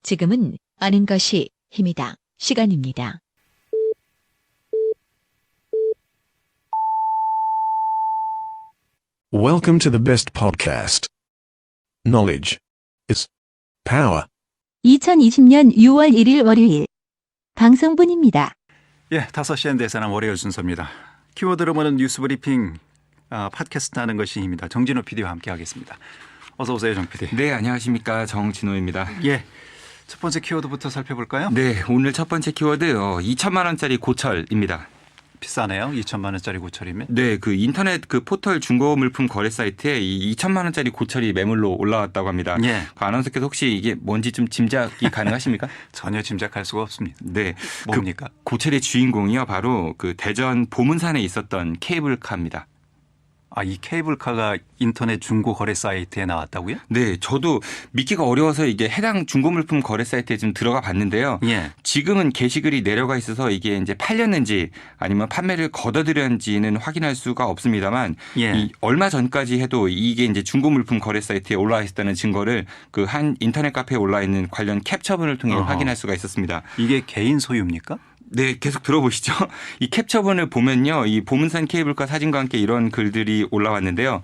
지금은 아는 것이 힘이다. 시간입니다. Welcome to the best podcast. Knowledge is power. 2020년 6월 1일 월요일 방송분입니다. 예, 5시엔 대사는 월요일 순서입니다. 키워드로 보는 뉴스 브리핑 팟캐스트 하는 것이 힘이다. 정진호 PD와 함께 하겠습니다. 어서 오세요, 정 PD. 네, 안녕하십니까. 정진호입니다. 예, 첫 번째 키워드부터 살펴볼까요? 네, 오늘 첫 번째 키워드 2천만 원짜리 고철입니다. 비싸네요. 2천만 원짜리 고철이면. 네, 그 인터넷 그 포털 중고 물품 거래 사이트에 이 2천만 원짜리 고철이 매물로 올라왔다고 합니다. 예. 그 아나운서께서 혹시 이게 뭔지 좀 짐작이 가능하십니까? 전혀 짐작할 수가 없습니다. 네, 뭡니까? 그 고철의 주인공이요, 바로 그 대전 보문산에 있었던 케이블카입니다. 아, 이 케이블카가 인터넷 중고 거래 사이트에 나왔다고요? 네, 저도 믿기가 어려워서 이게 해당 중고물품 거래 사이트에 좀 들어가 봤는데요. 예. 지금은 게시글이 내려가 있어서 이게 이제 팔렸는지 아니면 판매를 거둬들였는지는 확인할 수가 없습니다만, 예. 이 얼마 전까지 해도 이게 이제 중고물품 거래 사이트에 올라와 있었다는 증거를 그 한 인터넷 카페에 올라 있는 관련 캡처본을 통해 확인할 수가 있었습니다. 이게 개인 소유입니까? 네, 계속 들어보시죠. 이 캡처본을 보면요, 이 보문산 케이블카 사진과 함께 이런 글들이 올라왔는데요.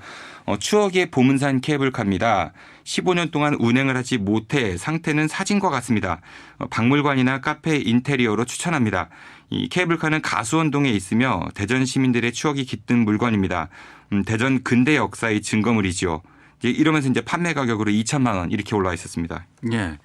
추억의 보문산 케이블카입니다. 15년 동안 운행을 하지 못해 상태는 사진과 같습니다. 박물관이나 카페 인테리어로 추천합니다. 이 케이블카는 가수원동에 있으며 대전 시민들의 추억이 깃든 물건입니다. 대전 근대 역사의 증거물이지요. 이러면서 이제 판매 가격으로 2천만 원 이렇게 올라와 있었습니다. 예.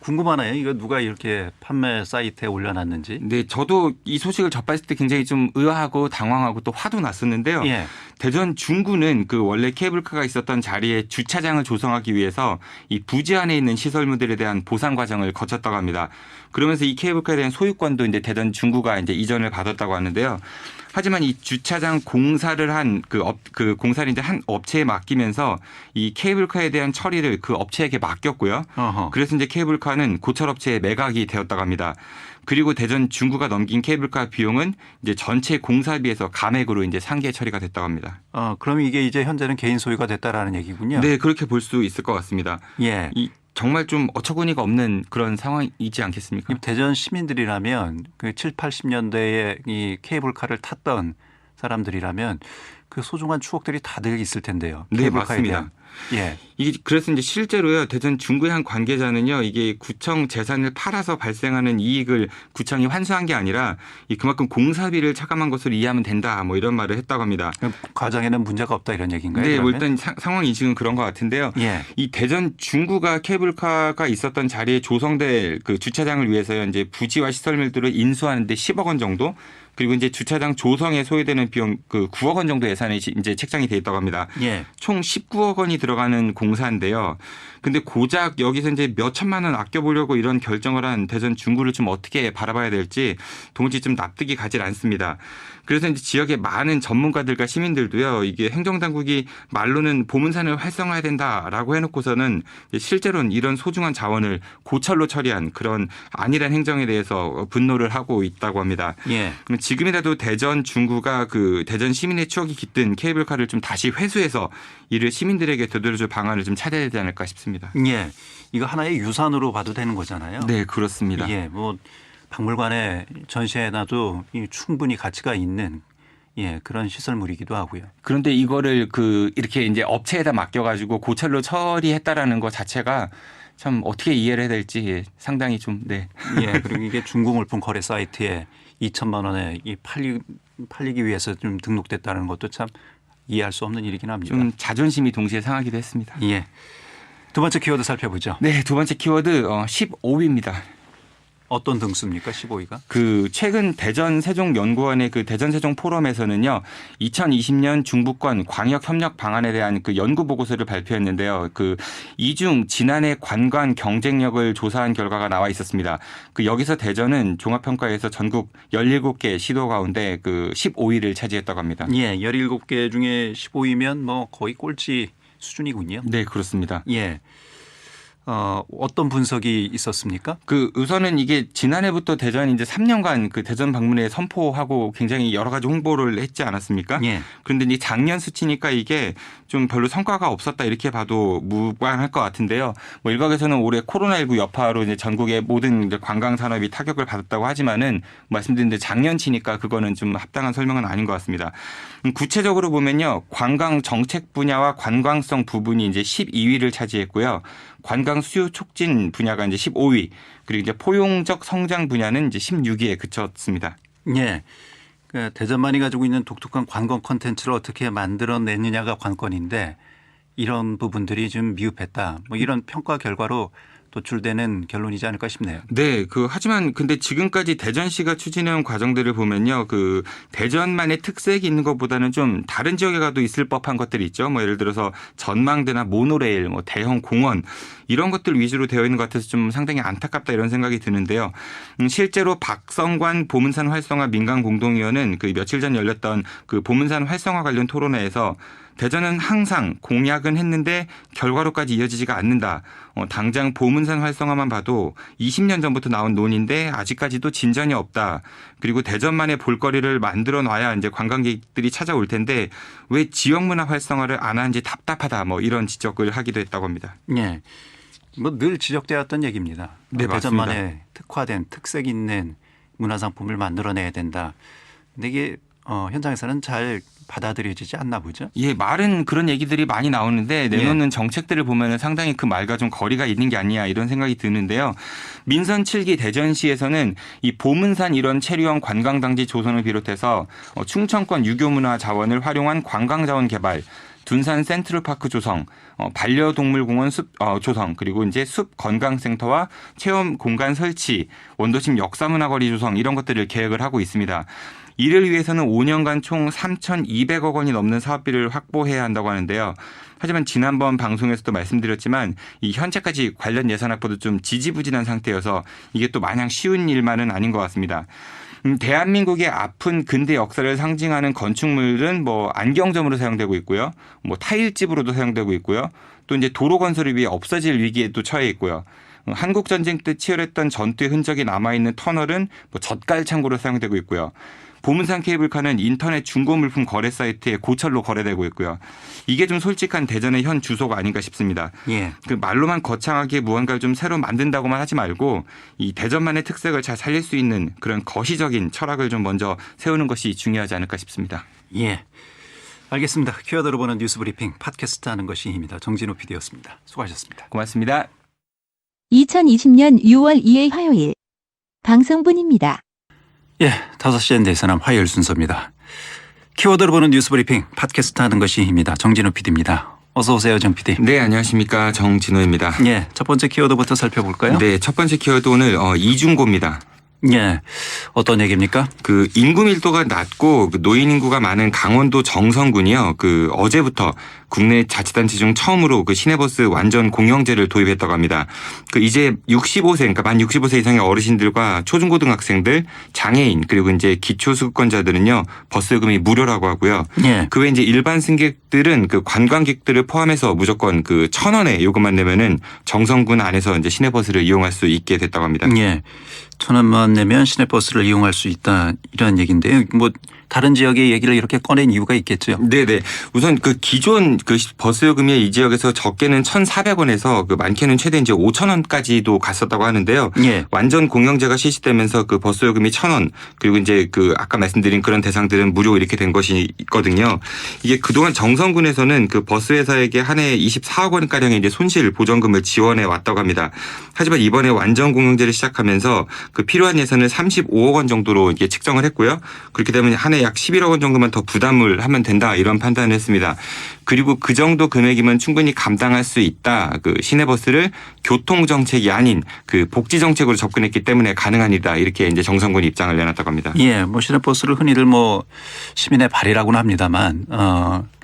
궁금하네요. 이거 누가 이렇게 판매 사이트에 올려놨는지. 네, 저도 이 소식을 접했을 때 굉장히 좀 의아하고 당황하고 또 화도 났었는데요. 예. 대전 중구는 그 원래 케이블카가 있었던 자리에 주차장을 조성하기 위해서 이 부지 안에 있는 시설물들에 대한 보상 과정을 거쳤다고 합니다. 그러면서 이 케이블카에 대한 소유권도 이제 대전 중구가 이제 이전을 받았다고 하는데요. 하지만 이 주차장 공사를 한 그 공사를 이제 한 업체에 맡기면서 이 케이블카에 대한 처리를 그 업체에게 맡겼고요. 어허. 그래서 이제 케이블카는 고철업체에 매각이 되었다고 합니다. 그리고 대전 중구가 넘긴 케이블카 비용은 이제 전체 공사비에서 감액으로 이제 상계 처리가 됐다고 합니다. 그럼 이게 이제 현재는 개인 소유가 됐다라는 얘기군요. 네, 그렇게 볼 수 있을 것 같습니다. 예. 이 정말 좀 어처구니가 없는 그런 상황이지 않겠습니까? 대전 시민들이라면 그 7, 80년대에 이 케이블카를 탔던 사람들이라면 그 소중한 추억들이 다들 있을 텐데요. 네, 케이블카에 맞습니다. 대한. 예. 이게 그래서 이제 실제로요, 대전 중구의 한 관계자는요, 이게 구청 재산을 팔아서 발생하는 이익을 구청이 환수한 게 아니라 이 그만큼 공사비를 차감한 것으로 이해하면 된다, 뭐 이런 말을 했다고 합니다. 그럼 과정에는 문제가 없다 이런 얘기인가요? 네, 뭐 그러면? 일단 상황 인식은 그런 것 같은데요. 예. 이 대전 중구가 케이블카가 있었던 자리에 조성될 그 주차장을 위해서요, 이제 부지와 시설물들을 인수하는데 10억 원 정도, 그리고 이제 주차장 조성에 소요되는 비용 그 9억 원 정도 예산이 이제 책정이 돼 있다고 합니다. 예. 총 19억 원이 들어가는 공사인데요. 근데 고작 여기서 이제 몇 천만 원 아껴보려고 이런 결정을 한 대전 중구를 좀 어떻게 바라봐야 될지 도무지 좀 납득이 가질 않습니다. 그래서 이제 지역의 많은 전문가들과 시민들도요, 이게 행정당국이 말로는 보문산을 활성화해야 된다라고 해놓고서는 실제로는 이런 소중한 자원을 고철로 처리한 그런 안일한 행정에 대해서 분노를 하고 있다고 합니다. 예. 그럼 지금이라도 대전 중구가 그 대전 시민의 추억이 깃든 케이블카를 좀 다시 회수해서 이를 시민들에게 되돌려줄 방안을 좀 찾아야 되지 않을까 싶습니다. 예. 이거 하나의 유산으로 봐도 되는 거잖아요. 네, 그렇습니다. 예. 뭐 박물관에 전시해놔도 충분히 가치가 있는 그런 시설물이기도 하고요. 그런데 이거를 이렇게 이제 업체에다 맡겨가지고 고철로 처리했다라는 것 자체가 참 어떻게 이해를 해야 될지 상당히 좀, 네. 예. 그리고 이게 중고물품 거래 사이트에 2천만 원에 팔리기 위해서 좀 등록됐다는 것도 참 이해할 수 없는 일이긴 합니다. 좀 자존심이 동시에 상하기도 했습니다. 예. 두 번째 키워드 살펴보죠. 네, 두 번째 키워드 15위입니다. 어떤 등수입니까? 15위가? 그 최근 대전 세종연구원의 그 대전 세종 포럼에서는요, 2020년 중부권 광역 협력 방안에 대한 그 연구 보고서를 발표했는데요. 그 이중 지난해 관광 경쟁력을 조사한 결과가 나와 있었습니다. 그 여기서 대전은 종합평가에서 전국 17개 시도 가운데 그 15위를 차지했다고 합니다. 예, 17개 중에 15위면 뭐 거의 꼴찌 수준이군요. 네, 그렇습니다. 예. 어떤 분석이 있었습니까? 그 우선은 이게 지난해부터 대전이 이제 3년간 그 대전 방문에 선포하고 굉장히 여러 가지 홍보를 했지 않았습니까? 예. 그런데 이제 작년 수치니까 이게 좀 별로 성과가 없었다 이렇게 봐도 무관할 것 같은데요. 뭐 일각에서는 올해 코로나19 여파로 이제 전국의 모든 이제 관광 산업이 타격을 받았다고 하지만은 말씀드린 대로 작년치니까 그거는 좀 합당한 설명은 아닌 것 같습니다. 구체적으로 보면요, 관광 정책 분야와 관광성 부분이 이제 12위를 차지했고요. 관광 수요 촉진 분야가 이제 15위, 그리고 이제 포용적 성장 분야는 이제 16위에 그쳤습니다. 예. 그 대전만이 가지고 있는 독특한 관광 콘텐츠를 어떻게 만들어내느냐가 관건인데 이런 부분들이 좀 미흡했다. 뭐 이런 평가 결과로 도출되는 결론이지 않을까 싶네요. 네, 하지만 근데 지금까지 대전시가 추진해온 과정들을 보면요, 그 대전만의 특색이 있는 것보다는 좀 다른 지역에 가도 있을 법한 것들이 있죠. 뭐 예를 들어서 전망대나 모노레일, 뭐 대형 공원 이런 것들 위주로 되어 있는 것 같아서 좀 상당히 안타깝다 이런 생각이 드는데요. 실제로 박성관 보문산 활성화 민간 공동위원은 그 며칠 전 열렸던 그 보문산 활성화 관련 토론회에서 대전은 항상 공약은 했는데 결과로까지 이어지지가 않는다. 당장 보문산 활성화만 봐도 20년 전부터 나온 논의인데 아직까지도 진전이 없다. 그리고 대전만의 볼거리를 만들어 놔야 이제 관광객들이 찾아올 텐데 왜 지역 문화 활성화를 안 하는지 답답하다. 뭐 이런 지적을 하기도 했다고 합니다. 예. 뭐 늘 지적되었던 얘기입니다. 네, 대전만의 특화된 특색 있는 문화상품을 만들어내야 된다. 근데 이게 현장에서는 잘 받아들여지지 않나 보죠. 예, 말은 그런 얘기들이 많이 나오는데 내놓는 정책들을 보면 상당히 그 말과 좀 거리가 있는 게 아니냐 이런 생각이 드는데요. 민선 7기 대전시에서는 이 보문산 일원 체류형 관광단지 조성을 비롯해서 충청권 유교문화 자원을 활용한 관광자원 개발, 둔산 센트럴파크 조성, 반려동물공원 숲 조성, 그리고 이제 숲 건강센터와 체험 공간 설치, 원도심 역사문화거리 조성 이런 것들을 계획을 하고 있습니다. 이를 위해서는 5년간 총 3,200억 원이 넘는 사업비를 확보해야 한다고 하는데요. 하지만 지난번 방송에서도 말씀드렸지만 이 현재까지 관련 예산 확보도 좀 지지부진한 상태여서 이게 또 마냥 쉬운 일만은 아닌 것 같습니다. 대한민국의 아픈 근대 역사를 상징하는 건축물은 뭐 안경점으로 사용되고 있고요. 뭐 타일집으로도 사용되고 있고요. 또 이제 도로 건설을 위해 없어질 위기에도 처해 있고요. 한국 전쟁 때 치열했던 전투의 흔적이 남아있는 터널은 뭐 젓갈 창고로 사용되고 있고요. 보문산 케이블카는 인터넷 중고 물품 거래 사이트에 고철로 거래되고 있고요. 이게 좀 솔직한 대전의 현 주소가 아닌가 싶습니다. 예. 그 말로만 거창하게 무언가를 좀 새로 만든다고만 하지 말고 이 대전만의 특색을 잘 살릴 수 있는 그런 거시적인 철학을 좀 먼저 세우는 것이 중요하지 않을까 싶습니다. 예. 알겠습니다. 키워드로 보는 뉴스 브리핑 팟캐스트 하는 것이 힘이다. 정진호 PD였습니다. 수고하셨습니다. 고맙습니다. 2020년 6월 2일 화요일 방송분입니다. 예, 5시엔 대선함 화요일 순서입니다. 키워드로 보는 뉴스 브리핑 팟캐스트 하는 것이 힘이다. 정진호 PD입니다. 어서 오세요, 정 PD. 네, 안녕하십니까. 정진호입니다. 예, 첫 번째 키워드부터 살펴볼까요? 네, 첫 번째 키워드 오늘 이중고입니다. 예, 어떤 얘기입니까? 그 인구 밀도가 낮고 그 노인 인구가 많은 강원도 정선군이요. 그 어제부터 국내 자치단체 중 처음으로 그 시내버스 완전 공영제를 도입했다고 합니다. 그 이제 65세, 그러니까 만 65세 이상의 어르신들과 초중고등학생들, 장애인 그리고 이제 기초수급권자들은요 버스 요금이 무료라고 하고요. 예. 그 외 이제 일반 승객들은 그 관광객들을 포함해서 무조건 그 1,000원의 요금만 내면은 정선군 안에서 이제 시내버스를 이용할 수 있게 됐다고 합니다. 예. 1,000원만 내면 시내버스를 이용할 수 있다 이런 얘기인데요. 뭐 다른 지역의 얘기를 이렇게 꺼낸 이유가 있겠죠. 네네. 우선 그 기존 그 버스 요금이 이 지역에서 적게는 1,400원에서 그 많게는 최대 이제 5,000원까지도 갔었다고 하는데요. 예. 완전 공영제가 실시되면서 그 버스 요금이 1,000원 그리고 이제 그 아까 말씀드린 그런 대상들은 무료 이렇게 된 것이 있거든요. 이게 그동안 정선군에서는 그 버스 회사에게 한 해 24억 원가량의 이제 손실 보전금을 지원해 왔다고 합니다. 하지만 이번에 완전 공영제를 시작하면서 그 필요한 예산을 35억 원 정도로 이게 책정을 했고요. 그렇게 되면 한 해 약 11억 원 정도만 더 부담을 하면 된다 이런 판단을 했습니다. 그리고 그 정도 금액이면 충분히 감당할 수 있다. 그 시내버스를 교통정책이 아닌 그 복지정책으로 접근했기 때문에 가능한 일이다. 이렇게 이제 정선군이 입장을 내놨다고 합니다. 예, 뭐 시내버스를 흔히들 뭐 시민의 발이라고는 합니다만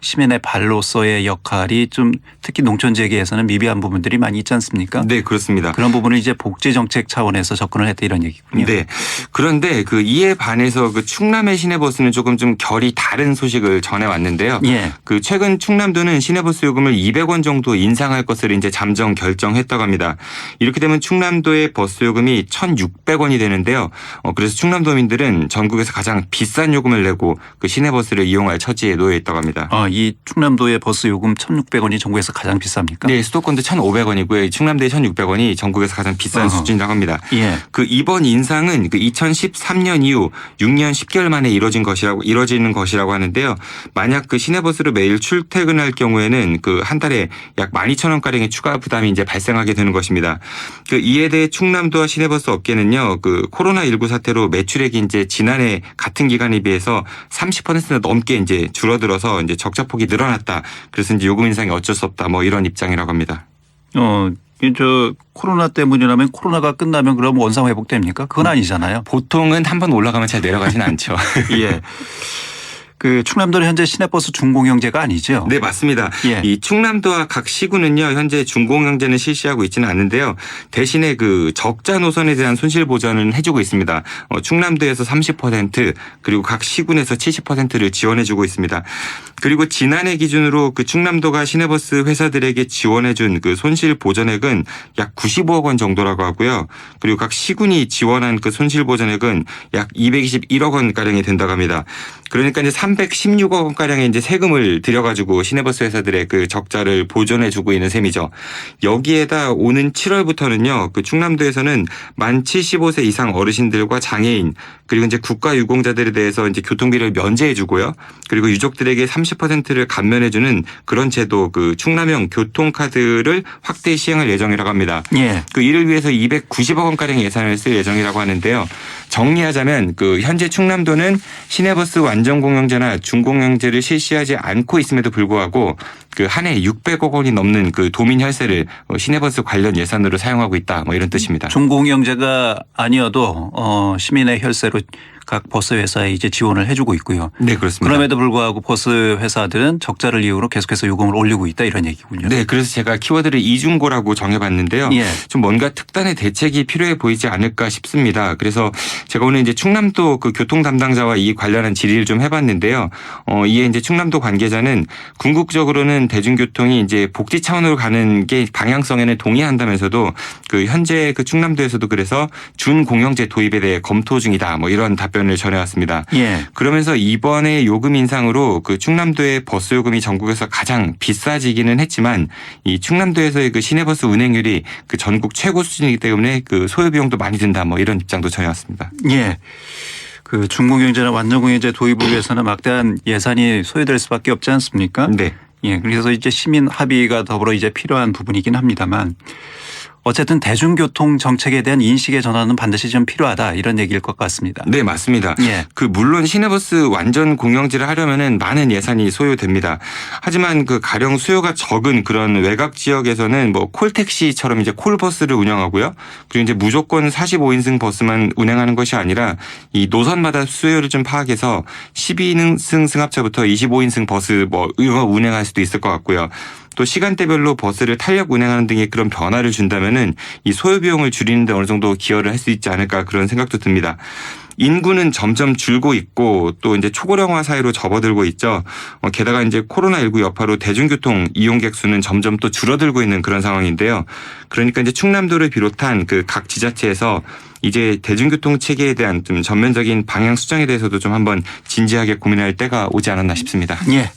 시민의 발로서의 역할이 좀 특히 농촌 지역에서는 미비한 부분들이 많이 있지 않습니까? 네, 그렇습니다. 그런 부분을 이제 복지정책 차원에서 접근을 했다 이런 얘기군요. 네. 그런데 그 이에 반해서 그 충남의 시내버스는 요즘은 조금 좀 결이 다른 소식을 전해왔는데요. 예. 그 최근 충남도는 시내버스 요금을 200원 정도 인상할 것을 이제 잠정 결정했다고 합니다. 이렇게 되면 충남도의 버스 요금이 1,600원이 되는데요. 그래서 충남도민들은 전국에서 가장 비싼 요금을 내고 그 시내버스를 이용할 처지에 놓여 있다고 합니다. 이 충남도의 버스 요금 1,600원이 전국에서 가장 비쌉니까? 네, 수도권도 1,500원이고요. 충남도의 1,600원이 전국에서 가장 비싼 수준이라고 합니다. 예. 그 이번 인상은 그 2013년 이후 6년 10개월 만에 이뤄지는 것이라고 하는데요. 만약 그 시내버스로 매일 출퇴근할 경우에는 그 한 달에 약 12,000원 가량의 추가 부담이 이제 발생하게 되는 것입니다. 그 이에 대해 충남도와 시내버스 업계는요. 그 코로나19 사태로 매출액이 이제 지난해 같은 기간에 비해서 30% 넘게 이제 줄어들어서 이제 적자폭이 늘어났다. 그래서 이제 요금 인상이 어쩔 수 없다. 뭐 이런 입장이라고 합니다. 코로나 때문이라면 코로나가 끝나면 그럼 원상 회복됩니까? 그건 아니잖아요. 보통은 한번 올라가면 잘 내려가진 않죠. 예. 그 충남도는 현재 시내버스 준공영제가 아니죠? 네, 맞습니다. 예. 이 충남도와 각 시군은요, 현재 준공영제는 실시하고 있지는 않는데요. 대신에 그 적자 노선에 대한 손실 보전은 해주고 있습니다. 충남도에서 30% 그리고 각 시군에서 70%를 지원해주고 있습니다. 그리고 지난해 기준으로 그 충남도가 시내버스 회사들에게 지원해준 그 손실 보전액은 약 95억 원 정도라고 하고요. 그리고 각 시군이 지원한 그 손실 보전액은 약 221억 원 가량이 된다고 합니다. 그러니까 이제 316억 원 가량의 이제 세금을 들여가지고 시내버스 회사들의 그 적자를 보존해주고 있는 셈이죠. 여기에다 오는 7월부터는요, 그 충남도에서는 만 75세 이상 어르신들과 장애인 그리고 이제 국가유공자들에 대해서 이제 교통비를 면제해주고요. 그리고 유족들에게 30%를 감면해주는 그런 제도, 그 충남형 교통카드를 확대 시행할 예정이라고 합니다. 예. 그 이를 위해서 290억 원 가량 예산을 쓸 예정이라고 하는데요. 정리하자면 그 현재 충남도는 시내버스 완전 공영제나 준공영제를 실시하지 않고 있음에도 불구하고 그 한 해 600억 원이 넘는 그 도민 혈세를 시내버스 관련 예산으로 사용하고 있다. 뭐 이런 뜻입니다. 준공영제가 아니어도 시민의 혈세로 각 버스 회사에 이제 지원을 해주고 있고요. 네, 그렇습니다. 그럼에도 불구하고 버스 회사들은 적자를 이유로 계속해서 요금을 올리고 있다 이런 얘기군요. 네, 그래서 제가 키워드를 이중고라고 정해봤는데요. 예. 좀 뭔가 특단의 대책이 필요해 보이지 않을까 싶습니다. 그래서 제가 오늘 이제 충남도 그 교통 담당자와 이 관련한 질의를 좀 해봤는데요. 이에 이제 충남도 관계자는 궁극적으로는 대중교통이 이제 복지 차원으로 가는 게 방향성에는 동의한다면서도 그 현재 그 충남도에서도 그래서 준공영제 도입에 대해 검토 중이다. 뭐 이런 답변을 전해왔습니다. 예. 그러면서 이번에 요금 인상으로 그 충남도의 버스 요금이 전국에서 가장 비싸지기는 했지만 이 충남도에서의 그 시내버스 운행률이 그 전국 최고 수준이기 때문에 그 소요 비용도 많이 든다. 뭐 이런 입장도 전해왔습니다. 예. 그 준공영제나 완전공영제 도입을 위해서는 막대한 예산이 소요될 수밖에 없지 않습니까? 네. 예. 그래서 이제 시민 합의가 더불어 이제 필요한 부분이긴 합니다만 어쨌든 대중교통 정책에 대한 인식의 전환은 반드시 좀 필요하다 이런 얘기일 것 같습니다. 네, 맞습니다. 예. 그 물론 시내버스 완전 공영제를 하려면은 많은 예산이 소요됩니다. 하지만 그 가령 수요가 적은 그런 외곽 지역에서는 뭐 콜택시처럼 이제 콜버스를 운영하고요. 그리고 이제 무조건 45인승 버스만 운행하는 것이 아니라 이 노선마다 수요를 좀 파악해서 12인승 승합차부터 25인승 버스 뭐 이거 운행할 수도 있을 것 같고요. 또 시간대별로 버스를 탄력 운행하는 등의 그런 변화를 준다면은 이 소요 비용을 줄이는 데 어느 정도 기여를 할 수 있지 않을까 그런 생각도 듭니다. 인구는 점점 줄고 있고 또 이제 초고령화 사회로 접어들고 있죠. 게다가 이제 코로나19 여파로 대중교통 이용객 수는 점점 또 줄어들고 있는 그런 상황인데요. 그러니까 이제 충남도를 비롯한 그 각 지자체에서 이제 대중교통 체계에 대한 좀 전면적인 방향 수정에 대해서도 좀 한번 진지하게 고민할 때가 오지 않았나 싶습니다. 예.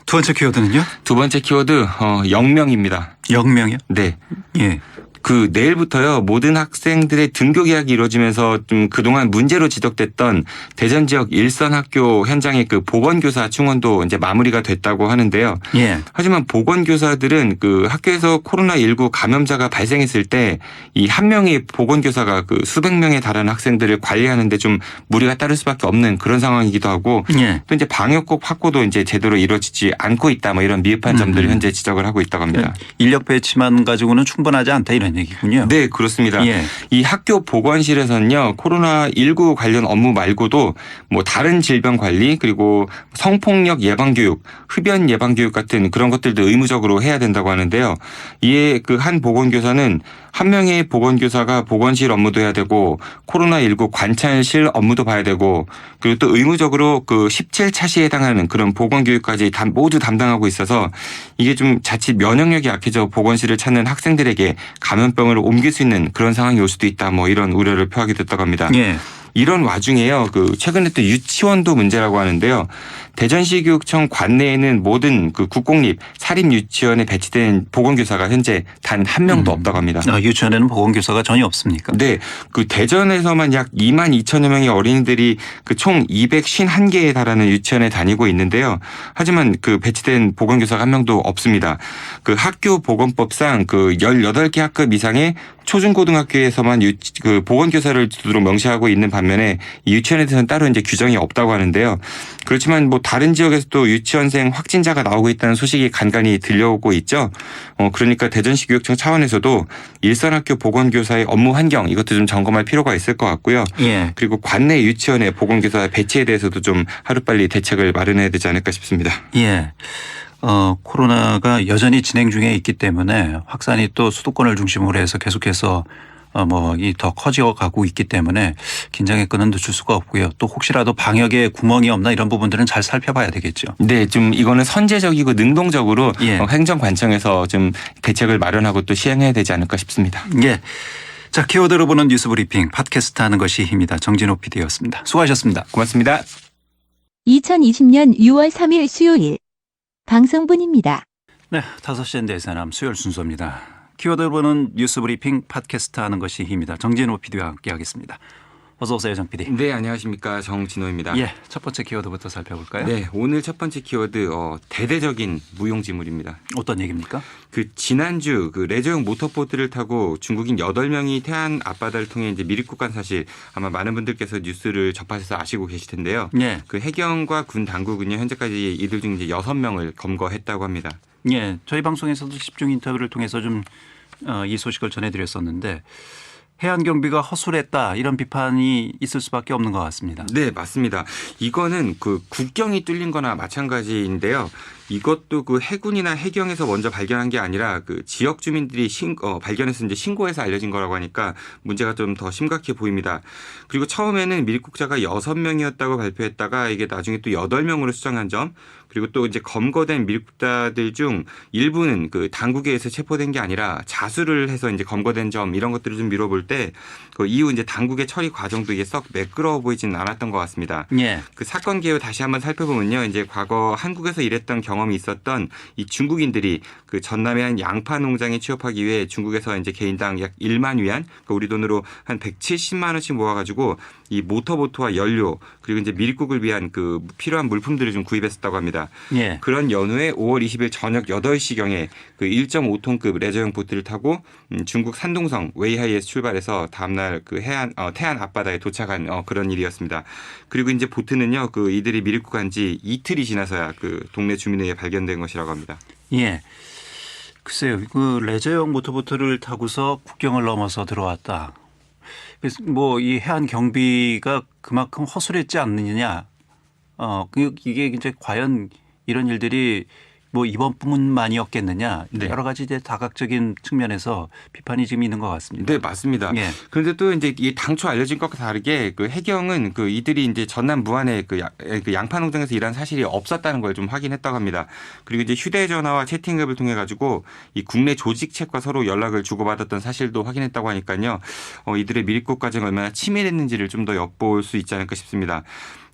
두 번째 키워드는요? 두 번째 키워드 영명입니다. 영명이요? 네. 예. 그 내일부터요 모든 학생들의 등교 계약이 이루어지면서 좀 그동안 문제로 지적됐던 대전 지역 일선 학교 현장의 그 보건교사 충원도 이제 마무리가 됐다고 하는데요. 예. 하지만 보건교사들은 그 학교에서 코로나19 감염자가 발생했을 때 이 한 명의 보건교사가 그 수백 명에 달하는 학생들을 관리하는데 좀 무리가 따를 수밖에 없는 그런 상황이기도 하고 예. 또 이제 방역국 확보도 이제 제대로 이루어지지 않고 있다 뭐 이런 미흡한 점들을 현재 지적을 하고 있다고 합니다. 인력 배치만 가지고는 충분하지 않다 이런 얘기군요. 네, 그렇습니다. 예. 이 학교 보건실에서는요, 코로나19 관련 업무 말고도 뭐 다른 질병 관리 그리고 성폭력 예방교육, 흡연 예방교육 같은 그런 것들도 의무적으로 해야 된다고 하는데요. 이에 그 한 보건교사는 한 명의 보건교사가 보건실 업무도 해야 되고 코로나19 관찰실 업무도 봐야 되고 그리고 또 의무적으로 그 17차시에 해당하는 그런 보건교육까지 모두 담당하고 있어서 이게 좀 자칫 면역력이 약해져 보건실을 찾는 학생들에게 감염병을 옮길 수 있는 그런 상황이 올 수도 있다. 뭐 이런 우려를 표하게 됐다고 합니다. 예. 이런 와중에요. 그 최근에 또 유치원도 문제라고 하는데요. 대전시교육청 관내에는 모든 그 국공립 사립 유치원에 배치된 보건교사가 현재 단 한 명도 없다고 합니다. 유치원에는 보건교사가 전혀 없습니까? 네, 그 대전에서만 약 2만 2천여 명의 어린이들이 그 총 251개에 달하는 유치원에 다니고 있는데요. 하지만 그 배치된 보건교사가 한 명도 없습니다. 그 학교 보건법상 그 18개 학급 이상의 초중고등학교에서만 그 보건교사를 두도록 명시하고 있는 반면에 이 유치원에 대해서는 따로 이제 규정이 없다고 하는데요. 그렇지만 뭐 다른 지역에서도 유치원생 확진자가 나오고 있다는 소식이 간간히 들려오고 있죠. 그러니까 대전시 교육청 차원에서도 일선학교 보건교사의 업무 환경 이것도 좀 점검할 필요가 있을 것 같고요. 예. 그리고 관내 유치원의 보건교사 배치에 대해서도 좀 하루빨리 대책을 마련해야 되지 않을까 싶습니다. 예. 코로나가 여전히 진행 중에 있기 때문에 확산이 또 수도권을 중심으로 해서 계속해서 더 커져가고 있기 때문에 긴장의 끈은 늦출 수가 없고요. 또 혹시라도 방역에 구멍이 없나 이런 부분들은 잘 살펴봐야 되겠죠. 네, 좀 이거는 선제적이고 능동적으로 예. 행정관청에서 좀 대책을 마련하고 또 시행해야 되지 않을까 싶습니다. 예. 자, 키워드로 보는 뉴스 브리핑 팟캐스트 하는 것이 힘이다. 정진호 PD였습니다. 수고하셨습니다. 고맙습니다. 2020년 6월 3일 수요일 방송분입니다. 네, 5시엔 대사남 수요일 순서입니다. 키워드로 보는 뉴스 브리핑 팟캐스트 하는 것이 힘이다. 정진호 PD와 함께하겠습니다. 어서 오세요, 정 PD. 네, 안녕하십니까. 정진호입니다. 예, 첫 번째 키워드부터 살펴볼까요? 네, 오늘 첫 번째 키워드 대대적인 무용지물입니다. 어떤 얘기입니까? 그 지난주 그 레저용 모터보트를 타고 중국인 8명이 태안 앞바다를 통해 이제 미리국 간 사실 아마 많은 분들께서 뉴스를 접하셔서 아시고 계실 텐데요. 예. 그 해경과 군 당국은요 현재까지 이들 중 이제 6명을 검거했다고 합니다. 예, 저희 방송에서도 집중 인터뷰를 통해서 좀 이 소식을 전해드렸었는데 해안 경비가 허술했다 이런 비판이 있을 수밖에 없는 것 같습니다. 네, 맞습니다. 이거는 그 국경이 뚫린 거나 마찬가지인데요. 이것도 그 해군이나 해경에서 먼저 발견한 게 아니라 그 지역 주민들이 발견해서 이제 신고해서 알려진 거라고 하니까 문제가 좀 더 심각해 보입니다. 그리고 처음에는 밀국자가 6명이었다고 발표했다가 이게 나중에 또 8명으로 수정한 점, 그리고 또 이제 검거된 밀국자들 중 일부는 그 당국에 의해서 체포된 게 아니라 자수를 해서 이제 검거된 점 이런 것들을 좀 미뤄볼 때 그 이후 이제 당국의 처리 과정도 이게 썩 매끄러워 보이지는 않았던 것 같습니다. 예. 그 사건 개요 다시 한번 살펴보면요, 이제 과거 한국에서 일했던 경험이 있었던 이 중국인들이 그 전남의 한 양파 농장에 취업하기 위해 중국에서 이제 개인당 약 1만 위안, 그러니까 우리 돈으로 한 170만 원씩 모아가지고 이 모터보트와 연료 그리고 이제 밀국을 위한 그 필요한 물품들을 좀 구입했었다고 합니다. 예. 그런 연후에 5월 20일 저녁 8시경에 그 1.5톤급 레저용 보트를 타고 중국 산동성 웨이하이에서 출발해서 다음날 그 태안 앞바다에 도착한 그런 일이었습니다. 그리고 이제 보트는요, 그 이들이 밀고 간 지 이틀이 지나서야 그 동네 주민에 의해 발견된 것이라고 합니다. 예. 글쎄요, 그 레저용 모터보트를 타고서 국경을 넘어서 들어왔다. 그래서 뭐 이 해안 경비가 그만큼 허술했지 않느냐. 이게 이제 과연 이런 일들이 뭐 이번뿐만이었겠느냐. 네. 여러 가지 이제 다각적인 측면에서 비판이 지금 있는 것 같습니다. 네, 맞습니다. 예. 그런데 또 이제 이 당초 알려진 것과 다르게 그 해경은 그 이들이 이제 전남 무안의 그 양파 농장에서 일한 사실이 없었다는 걸 좀 확인했다고 합니다. 그리고 이제 휴대전화와 채팅앱을 통해 가지고 이 국내 조직책과 서로 연락을 주고받았던 사실도 확인했다고 하니까요. 이들의 밀국 과정이 얼마나 치밀했는지를 좀 더 엿볼 수 있지 않을까 싶습니다.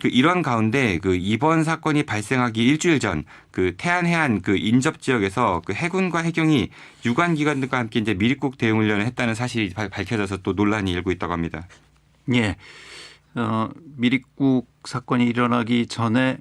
그 이런 가운데 그 이번 사건이 발생하기 일주일 전 그 태안 해안 그 인접 지역에서 그 해군과 해경이 유관 기관들과 함께 이제 밀국 대응 훈련을 했다는 사실이 밝혀져서 또 논란이 일고 있다고 합니다. 예. 미립국 사건이 일어나기 전에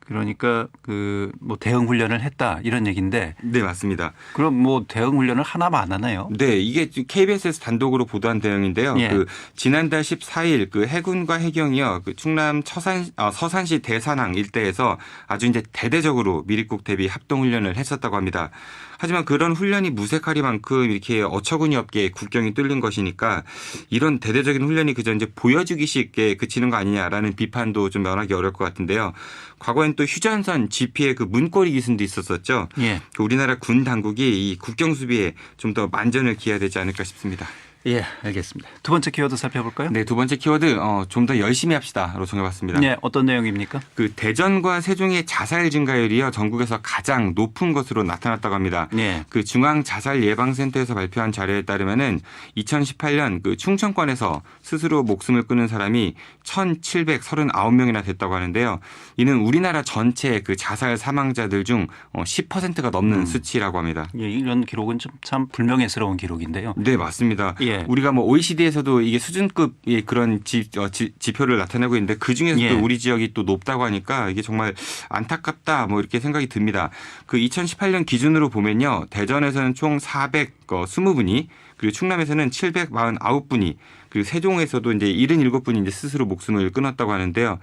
그러니까 그 뭐 대응 훈련을 했다 이런 얘기인데. 네, 맞습니다. 그럼 뭐 대응 훈련을 하나만 안 하나요? 네, 이게 KBS에서 단독으로 보도한 내용인데요. 예. 그 지난달 14일 그 해군과 해경이요, 그 충남 서산시 대산항 일대에서 아주 이제 대대적으로 미립국 대비 합동 훈련을 했었다고 합니다. 하지만 그런 훈련이 무색하리만큼 이렇게 어처구니 없게 국경이 뚫린 것이니까 이런 대대적인 훈련이 그저 이제 보여주기식에 그치는 거 아니냐라는 비판도 좀 면하기 어려울 것 같은데요. 과거엔 또 휴전선 GP의 그 문고리 기순도 있었었죠. 예. 그 우리나라 군 당국이 이 국경 수비에 좀 더 만전을 기해야 되지 않을까 싶습니다. 예, 알겠습니다. 두 번째 키워드 살펴볼까요? 네, 두 번째 키워드 좀 더 열심히 합시다로 정해봤습니다. 네, 어떤 내용입니까? 그 대전과 세종의 자살 증가율이요 전국에서 가장 높은 것으로 나타났다고 합니다. 네. 그 중앙 자살 예방센터에서 발표한 자료에 따르면은 2018년 그 충청권에서 스스로 목숨을 끊은 사람이 1,739명이나 됐다고 하는데요. 이는 우리나라 전체 그 자살 사망자들 중 10%가 넘는 수치라고 합니다. 예, 이런 기록은 참 불명예스러운 기록인데요. 네, 맞습니다. 예. 우리가 뭐 OECD에서도 이게 수준급의 그런 지표를 나타내고 있는데 그 중에서도 예. 우리 지역이 또 높다고 하니까 이게 정말 안타깝다 뭐 이렇게 생각이 듭니다. 그 2018년 기준으로 보면요. 대전에서는 총 420분이 그리고 충남에서는 749분이 그리고 세종에서도 이제 77분이 이제 스스로 목숨을 끊었다고 하는데요.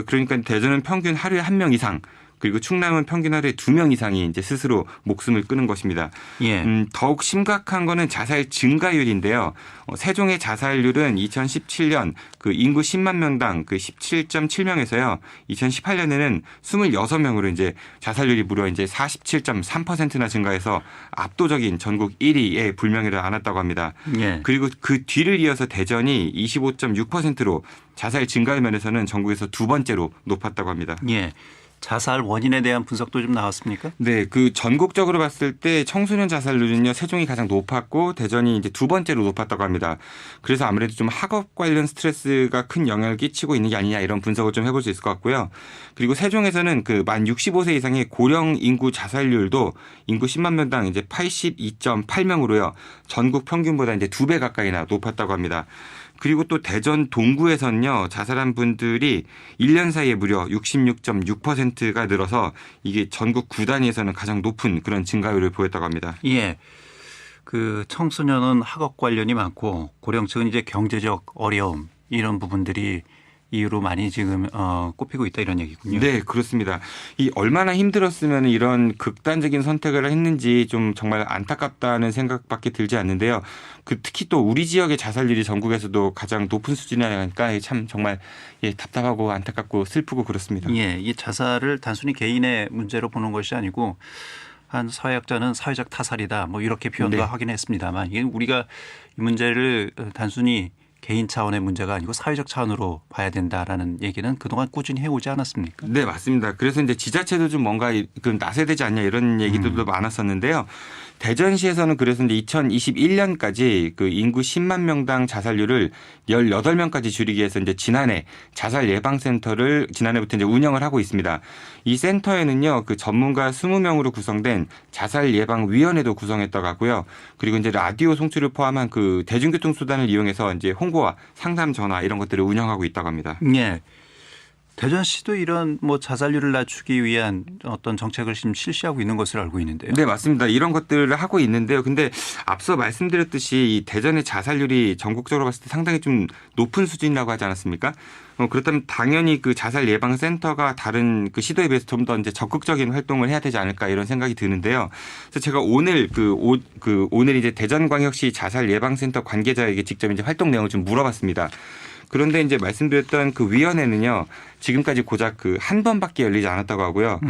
그러니까 대전은 평균 하루에 1명 이상 그리고 충남은 평균 하루에 2명 이상이 이제 스스로 목숨을 끊은 것입니다. 예. 더욱 심각한 거는 자살 증가율인데요. 세종의 자살률은 2017년 그 인구 10만 명당 그 17.7명에서요. 2018년에는 26명으로 이제 자살률이 무려 이제 47.3%나 증가해서 압도적인 전국 1위에 불명예를 안았다고 합니다. 예. 그리고 그 뒤를 이어서 대전이 25.6%로 자살 증가율 면에서는 전국에서 두 번째로 높았다고 합니다. 예. 자살 원인에 대한 분석도 좀 나왔습니까? 네, 그 전국적으로 봤을 때 청소년 자살률은요 세종이 가장 높았고 대전이 이제 두 번째로 높았다고 합니다. 그래서 아무래도 좀 학업 관련 스트레스가 큰 영향을 끼치고 있는 게 아니냐 이런 분석을 좀 해볼 수 있을 것 같고요. 그리고 세종에서는 그 만 65세 이상의 고령 인구 자살률도 인구 10만 명당 이제 82.8명으로요 전국 평균보다 이제 2배 가까이나 높았다고 합니다. 그리고 또 대전 동구에서는요 자살한 분들이 1년 사이에 무려 66.6%가 늘어서 이게 전국 구 단위에서는 가장 높은 그런 증가율을 보였다고 합니다. 예. 그 청소년은 학업 관련이 많고 고령층은 이제 경제적 어려움 이런 부분들이 이유로 많이 지금 꼽히고 있다 이런 얘기군요. 네, 그렇습니다. 이 얼마나 힘들었으면 이런 극단적인 선택을 했는지 좀 정말 안타깝다는 생각밖에 들지 않는데요. 그 특히 또 우리 지역의 자살률이 전국에서도 가장 높은 수준이라니까 참 정말 답답하고 안타깝고 슬프고 그렇습니다. 예, 이 자살을 단순히 개인의 문제로 보는 것이 아니고 한 사회학자는 사회적 타살이다 뭐 이렇게 표현도 네. 하긴 했습니다만 이게 우리가 이 문제를 단순히 개인 차원의 문제가 아니고 사회적 차원으로 봐야 된다라는 얘기는 그동안 꾸준히 해오지 않았습니까? 네, 맞습니다. 그래서 이제 지자체도 좀 뭔가 나서야 되지 않냐 이런 얘기들도 많았었는데요. 대전시에서는 그래서 이제 2021년까지 그 인구 10만 명당 자살률을 18명까지 줄이기 위해서 이제 지난해 자살 예방센터를 지난해부터 이제 운영을 하고 있습니다. 이 센터에는요, 그 전문가 20명으로 구성된 자살 예방 위원회도 구성했다고 하고요. 그리고 이제 라디오 송출을 포함한 그 대중교통 수단을 이용해서 이제 홍보와 상담 전화 이런 것들을 운영하고 있다고 합니다. 예. 대전시도 이런 뭐 자살률을 낮추기 위한 어떤 정책을 지금 실시하고 있는 것으로 알고 있는데요. 네, 맞습니다. 이런 것들을 하고 있는데요. 근데 앞서 말씀드렸듯이 이 대전의 자살률이 전국적으로 봤을 때 상당히 좀 높은 수준이라고 하지 않았습니까? 그렇다면 당연히 그 자살 예방 센터가 다른 그 시도에 비해서 좀 더 이제 적극적인 활동을 해야 되지 않을까 이런 생각이 드는데요. 그래서 제가 오늘 오늘 이제 대전광역시 자살 예방 센터 관계자에게 직접 이제 활동 내용을 좀 물어봤습니다. 그런데 이제 말씀드렸던 그 위원회는요, 지금까지 고작 그 한 번밖에 열리지 않았다고 하고요.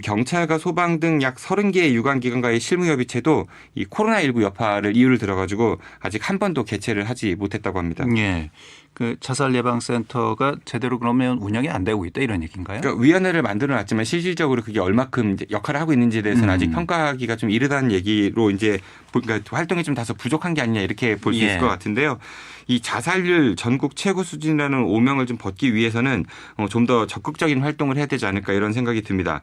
경찰과 소방 등 약 30개의 유관기관과의 실무협의체도 이 코로나19 여파를 이유를 들어가지고 아직 한 번도 개최를 하지 못했다고 합니다. 예. 그 자살 예방 센터가 제대로 그러면 운영이 안 되고 있다 이런 얘기인가요? 그러니까 위원회를 만들어 놨지만 실질적으로 그게 얼마큼 이제 역할을 하고 있는지에 대해서는 아직 평가하기가 좀 이르다는 얘기로 이제 그러니까 활동이 좀 다소 부족한 게 아니냐 이렇게 볼 수 있을 것 같은데요. 이 자살률 전국 최고 수준이라는 오명을 좀 벗기 위해서는 좀 더 적극적인 활동을 해야 되지 않을까 이런 생각이 듭니다.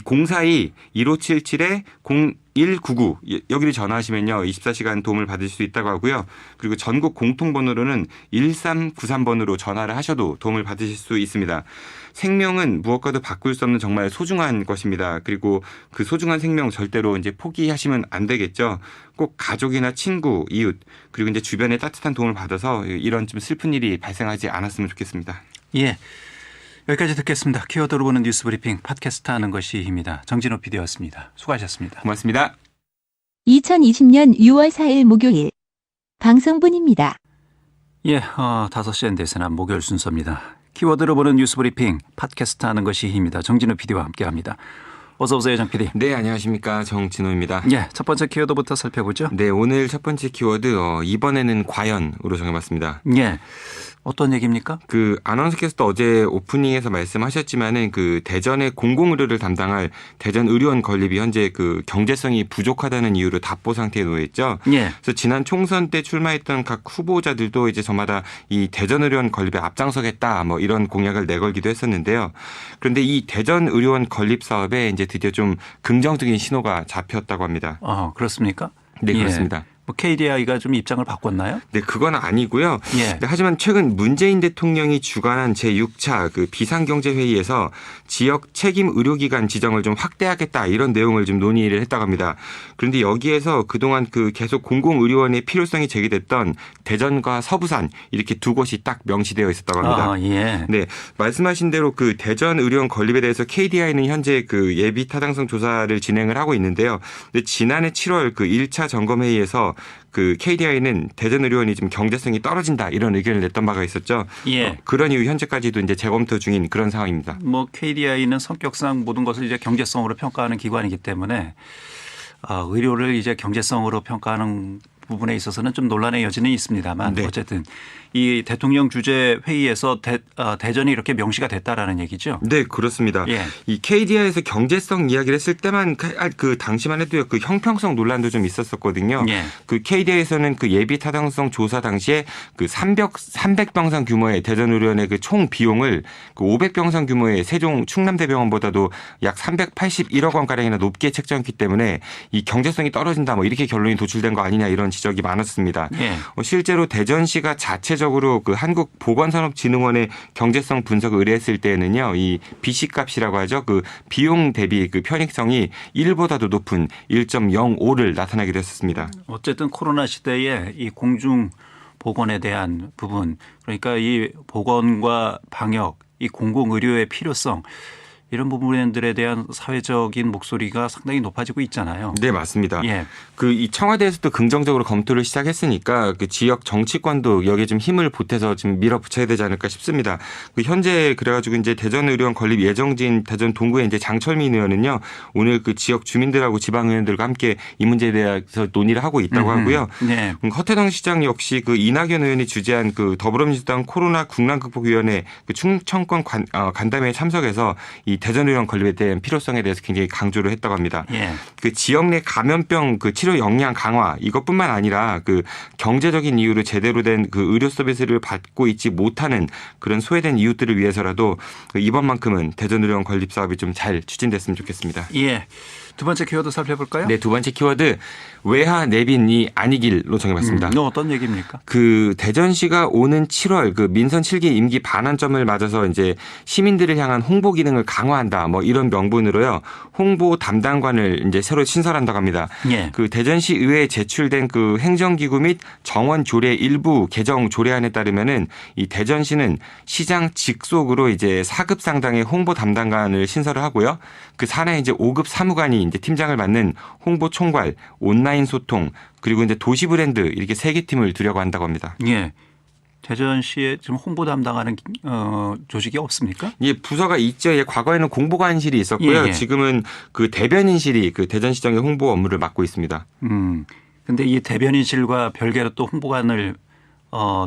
042-1577-0199 여기를 전화하시면요. 24시간 도움을 받으실 수 있다고 하고요. 그리고 전국 공통번호로는 1393번으로 전화를 하셔도 도움을 받으실 수 있습니다. 생명은 무엇과도 바꿀 수 없는 정말 소중한 것입니다. 그리고 그 소중한 생명 절대로 이제 포기하시면 안 되겠죠. 꼭 가족이나 친구, 이웃 그리고 이제 주변에 따뜻한 도움을 받아서 이런 좀 슬픈 일이 발생하지 않았으면 좋겠습니다. 예. 여기까지 듣겠습니다. 키워드로 보는 뉴스 브리핑 팟캐스트 하는 것이 힘이다. 정진호 PD였습니다. 수고하셨습니다. 고맙습니다. 2020년 6월 4일 목요일 방송분입니다. 예, 5시 엔데스나 목요일 순서입니다. 키워드로 보는 뉴스 브리핑 팟캐스트 하는 것이 힘이다. 정진우 PD와 함께합니다. 어서 오세요, 정 PD. 네, 안녕하십니까. 정진호입니다. 예, 첫 번째 키워드부터 살펴보죠. 네, 오늘 첫 번째 키워드 이번에는 과연으로 정해봤습니다. 예, 어떤 얘기입니까? 그 아나운서께서도 어제 오프닝에서 말씀하셨지만은 그 대전의 공공의료를 담당할 대전 의료원 건립이 현재 그 경제성이 부족하다는 이유로 답보 상태에 놓여 있죠. 예. 그래서 지난 총선 때 출마했던 각 후보자들도 이제 저마다 이 대전 의료원 건립에 앞장서겠다 뭐 이런 공약을 내걸기도 했었는데요. 그런데 이 대전 의료원 건립 사업에 이제 드디어 좀 긍정적인 신호가 잡혔다고 합니다. 그렇습니까? 네, 그렇습니다. 뭐 KDI가 좀 입장을 바꿨나요? 네, 그건 아니고요. 예. 네, 하지만 최근 문재인 대통령이 주관한 제6차 그 비상경제회의에서 지역 책임 의료기관 지정을 좀 확대하겠다 이런 내용을 좀 논의를 했다고 합니다. 그런데 여기에서 그동안 그 계속 공공의료원의 필요성이 제기됐던 대전과 서부산 이렇게 두 곳이 딱 명시되어 있었다고 합니다. 예. 네, 말씀하신 대로 그 대전 의료원 건립에 대해서 KDI는 현재 그 예비 타당성 조사를 진행을 하고 있는데요. 근데 지난해 7월 그 1차 점검회의에서 그 KDI는 대전 의료원이 좀 경제성이 떨어진다 이런 의견을 냈던 바가 있었죠. 예. 그런 이후 현재까지도 이제 재검토 중인 그런 상황입니다. 뭐 KDI는 성격상 모든 것을 이제 경제성으로 평가하는 기관이기 때문에 의료를 이제 경제성으로 평가하는 부분에 있어서는 좀 논란의 여지는 있습니다만 네. 어쨌든 이 대통령 주재 회의에서 대전이 이렇게 명시가 됐다라는 얘기죠. 네, 그렇습니다. 예. 이 KDI에서 경제성 이야기를 했을 때만 그 당시만 해도요 그 형평성 논란도 좀 있었었거든요. 예. 그 KDI에서는 그 예비 타당성 조사 당시에 그 300병상 규모의 대전의료원의 그 총 비용을 그 500병상 규모의 세종 충남대병원보다도 약 381억 원 가량이나 높게 책정했기 때문에 이 경제성이 떨어진다 뭐 이렇게 결론이 도출된 거 아니냐 이런 지적이 많았습니다. 예. 실제로 대전시가 자체적으로 그 한국보건산업진흥원의 경제성 분석을 의뢰했을 때에는요, 이 BC값이라고 하죠. 그 비용 대비 그 편익성이 1보다도 높은 1.05를 나타나기도 했었습니다. 어쨌든 코로나 시대에 이 공중 보건에 대한 부분 그러니까 이 보건과 방역, 이 공공의료의 필요성 이런 부분들에 대한 사회적인 목소리가 상당히 높아지고 있잖아요. 네, 맞습니다. 예. 그 이 청와대에서도 긍정적으로 검토를 시작했으니까 그 지역 정치권도 여기에 좀 힘을 보태서 좀 밀어붙여야 되지 않을까 싶습니다. 그 현재 그래가지고 이제 대전의료원 건립 예정지인 대전 동구의 이제 장철민 의원은요 오늘 그 지역 주민들하고 지방 의원들과 함께 이 문제에 대해서 논의를 하고 있다고 하고요. 네. 허태동 시장 역시 그 이낙연 의원이 주재한 그 더불어민주당 코로나 국난극복위원회 그 충청권 간담회에 참석해서 이 대전의료원 건립에 대한 필요성에 대해서 굉장히 강조를 했다고 합니다. 예. 그 지역 내 감염병 그 치료 역량 강화 이것뿐만 아니라 그 경제적인 이유로 제대로 된 그 의료 서비스를 받고 있지 못하는 그런 소외된 이웃들을 위해서라도 그 이번만큼은 대전의료원 건립 사업이 좀 잘 추진됐으면 좋겠습니다. 예. 두 번째 키워드 살펴볼까요? 네, 두 번째 키워드 외하 내빈이 아니길로 정해봤습니다. 이거 어떤 얘기입니까? 그 대전시가 오는 7월 그 민선 7기 임기 반환점을 맞아서 이제 시민들을 향한 홍보 기능을 강화한다 뭐 이런 명분으로요 홍보 담당관을 이제 새로 신설한다고 합니다. 예. 그 대전시 의회에 제출된 그 행정기구 및 정원 조례 일부 개정 조례안에 따르면은 이 대전시는 시장 직속으로 이제 4급 상당의 홍보 담당관을 신설을 하고요. 그 산하에 이제 5급 사무관이 이제 팀장을 맡는 홍보 총괄, 온라인 소통, 그리고 이제 도시 브랜드 이렇게 3개 팀을 두려고 한다고 합니다. 예. 대전시에 지금 홍보 담당하는 조직이 없습니까? 예, 부서가 있죠. 예, 과거에는 공보관실이 있었고요. 예, 예. 지금은 그 대변인실이 그 대전시장의 홍보 업무를 맡고 있습니다. 근데 이 대변인실과 별개로 또 홍보관을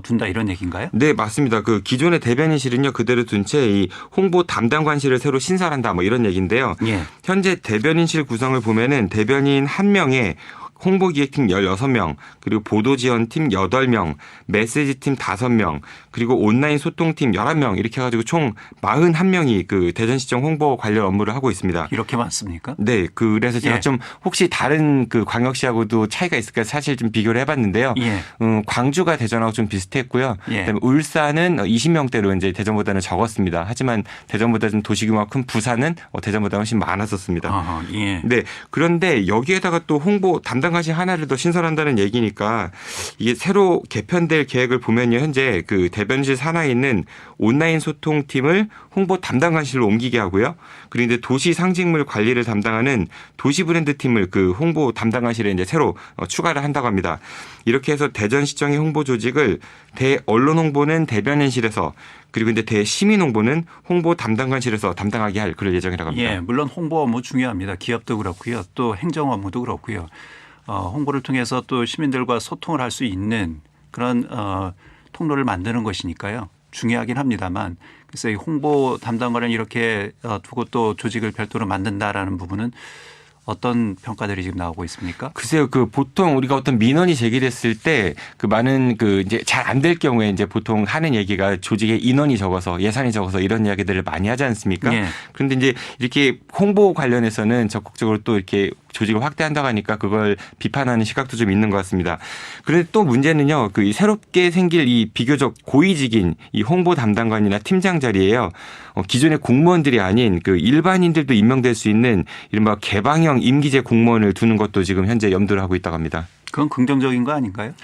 둔다 이런 얘기인가요? 네, 맞습니다. 그 기존의 대변인실은요 그대로 둔 채 이 홍보 담당관실을 새로 신설한다 뭐 이런 얘기인데요. 예. 현재 대변인실 구성을 보면은 대변인 1명에 홍보기획팀 16명, 그리고 보도지원팀 8명, 메시지팀 5명, 그리고 온라인 소통팀 11명 이렇게 해가지고 총 41명이 그 대전시청 홍보 관련 업무를 하고 있습니다. 이렇게 많습니까? 네, 그래서 제가 예. 좀 혹시 다른 그 광역시하고도 차이가 있을까 사실 좀 비교를 해봤는데요. 예. 광주가 대전하고 좀 비슷했고요. 예. 그다음에 울산은 20명대로 이제 대전보다는 적었습니다. 하지만 대전보다 좀 도시 규모가 큰 부산은 대전보다 훨씬 많았었습니다. 예. 네, 그런데 여기에다가 또 홍보 담당 담당관실 하나를 더 신설한다는 얘기니까 이게 새로 개편될 계획을 보면요. 현재 그 대변실 산하에 있는 온라인 소통팀을 홍보 담당관실로 옮기게 하고요. 그리고 이제 도시 상징물 관리를 담당하는 도시 브랜드 팀을 그 홍보 담당관실에 이제 새로 추가를 한다고 합니다. 이렇게 해서 대전시청의 홍보 조직을 대언론 홍보는 대변인실에서 그리고 이제 대시민 홍보는 홍보 담당관실에서 담당하게 할 그럴 예정이라고 합니다. 예, 물론 홍보 업무 중요합니다. 기업도 그렇고요. 또 행정 업무도 그렇고요. 홍보를 통해서 또 시민들과 소통을 할 수 있는 그런 통로를 만드는 것이니까요. 중요하긴 합니다만 그래서 이 홍보 담당관을 이렇게 두고 또 조직을 별도로 만든다라는 부분은 어떤 평가들이 지금 나오고 있습니까? 글쎄요, 그 보통 우리가 어떤 민원이 제기됐을 때 그 많은 그 이제 잘 안 될 경우에 이제 보통 하는 얘기가 조직에 인원이 적어서 예산이 적어서 이런 이야기들을 많이 하지 않습니까? 예. 그런데 이제 이렇게 홍보 관련해서는 적극적으로 또 이렇게 조직을 확대한다고 하니까 그걸 비판하는 시각도 좀 있는 것 같습니다. 그런데 또 문제는요, 그 새롭게 생길 이 비교적 고위직인 이 홍보 담당관이나 팀장 자리에요. 기존의 공무원들이 아닌 그 일반인들도 임명될 수 있는 이른바 개방형 임기제 공무원을 두는 것도 지금 현재 염두를 하고 있다고 합니다. 그건 긍정적인 거 아닌가요?